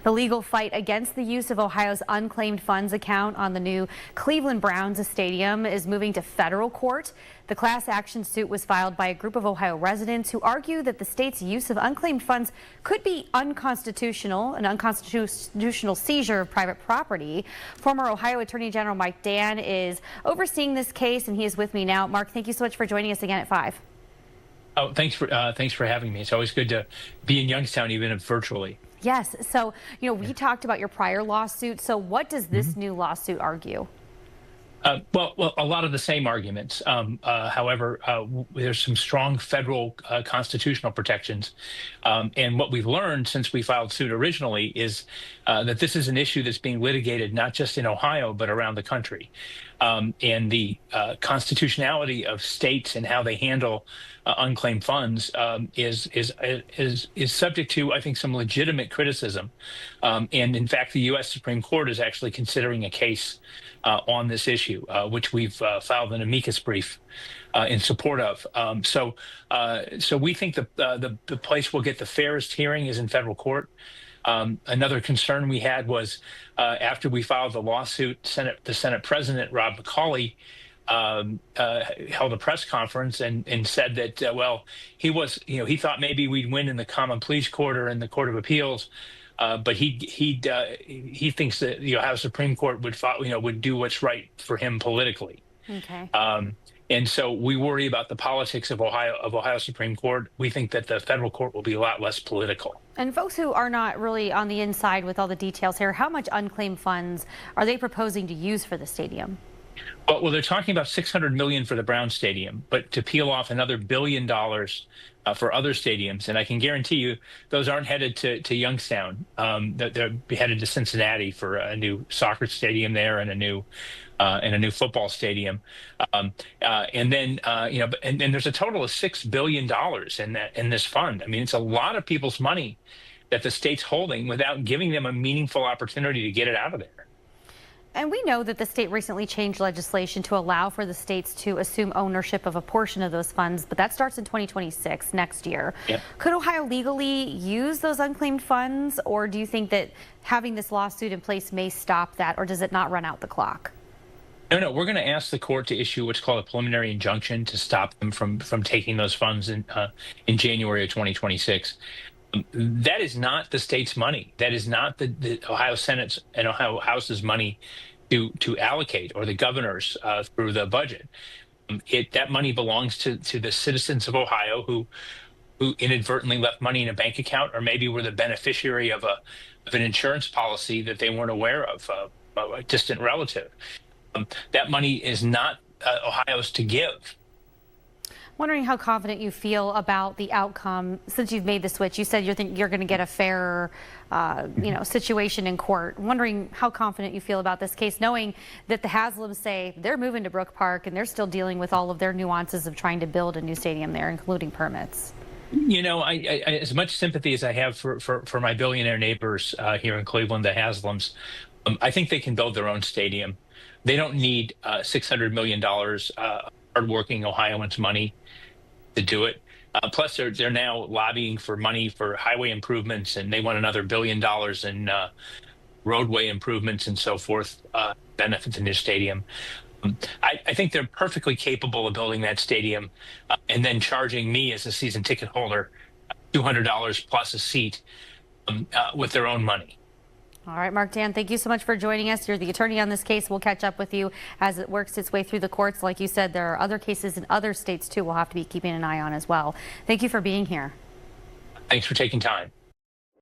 The legal fight against the use of Ohio's unclaimed funds account on the new Cleveland Browns stadium is moving to federal court. The class action suit was filed by a group of Ohio residents who argue that the state's use of unclaimed funds could be unconstitutional, an unconstitutional seizure of private property. Former Ohio Attorney General Mike Dan is overseeing this case, and he is with me now. Mark, thank you so much for joining us again at 5. Oh, thanks for having me. It's always good to be in Youngstown, even if virtually. Yes. So, we talked about your prior lawsuit. So what does this new lawsuit argue? Well, a lot of the same arguments. However, there's some strong federal constitutional protections. And what we've learned since we filed suit originally is that this is an issue that's being litigated not just in Ohio, but around the country. And the constitutionality of states and how they handle unclaimed funds is subject to, I think, some legitimate criticism. And in fact, the U.S. Supreme Court is actually considering a case on this issue, which we've filed an amicus brief in support of. So we think the place we'll get the fairest hearing is in federal court. Another concern we had was after we filed the lawsuit, the Senate President, Rob McCauley, held a press conference and said that, well, he thought maybe we'd win in the common pleas court or in the Court of Appeals. But he thinks that the Ohio Supreme Court would do what's right for him politically. Okay. And so we worry about the politics of Ohio Supreme Court. We think that the federal court will be a lot less political. And folks who are not really on the inside with all the details here, how much unclaimed funds are they proposing to use for the stadium? Well, they're talking about $600 million for the Brown Stadium, but to peel off another $1 billion for other stadiums. And I can guarantee you those aren't headed to Youngstown. They're headed to Cincinnati for a new soccer stadium there and a new football stadium. And then there's a total of $6 billion in this fund. I mean, it's a lot of people's money that the state's holding without giving them a meaningful opportunity to get it out of there. And we know that the state recently changed legislation to allow for the states to assume ownership of a portion of those funds, but that starts in 2026, next year. Yep. Could Ohio legally use those unclaimed funds, or do you think that having this lawsuit in place may stop that, or does it not run out the clock? No, we're going to ask the court to issue what's called a preliminary injunction to stop them from taking those funds in January of 2026. That is not the state's money. That is not the Ohio Senate's and Ohio House's money to allocate, or the governor's through the budget. That money belongs to the citizens of Ohio who inadvertently left money in a bank account, or maybe were the beneficiary of an insurance policy that they weren't aware of, a distant relative. That money is not Ohio's to give. Wondering how confident you feel about the outcome since you've made the switch. You said you're going to get a fairer, situation in court. Wondering how confident you feel about this case, knowing that the Haslams say they're moving to Brook Park and they're still dealing with all of their nuances of trying to build a new stadium there, including permits. I as much sympathy as I have for my billionaire neighbors here in Cleveland, the Haslams, I think they can build their own stadium. They don't need $600 million hardworking Ohioans' money to do it. Plus, they're now lobbying for money for highway improvements, and they want another $1 billion in roadway improvements and so forth, benefit the new stadium. I think they're perfectly capable of building that stadium and then charging me as a season ticket holder $200 plus a seat with their own money. All right, Mark Dan, thank you so much for joining us. You're the attorney on this case. We'll catch up with you as it works its way through the courts. Like you said, there are other cases in other states, too, we'll have to be keeping an eye on as well. Thank you for being here. Thanks for taking time.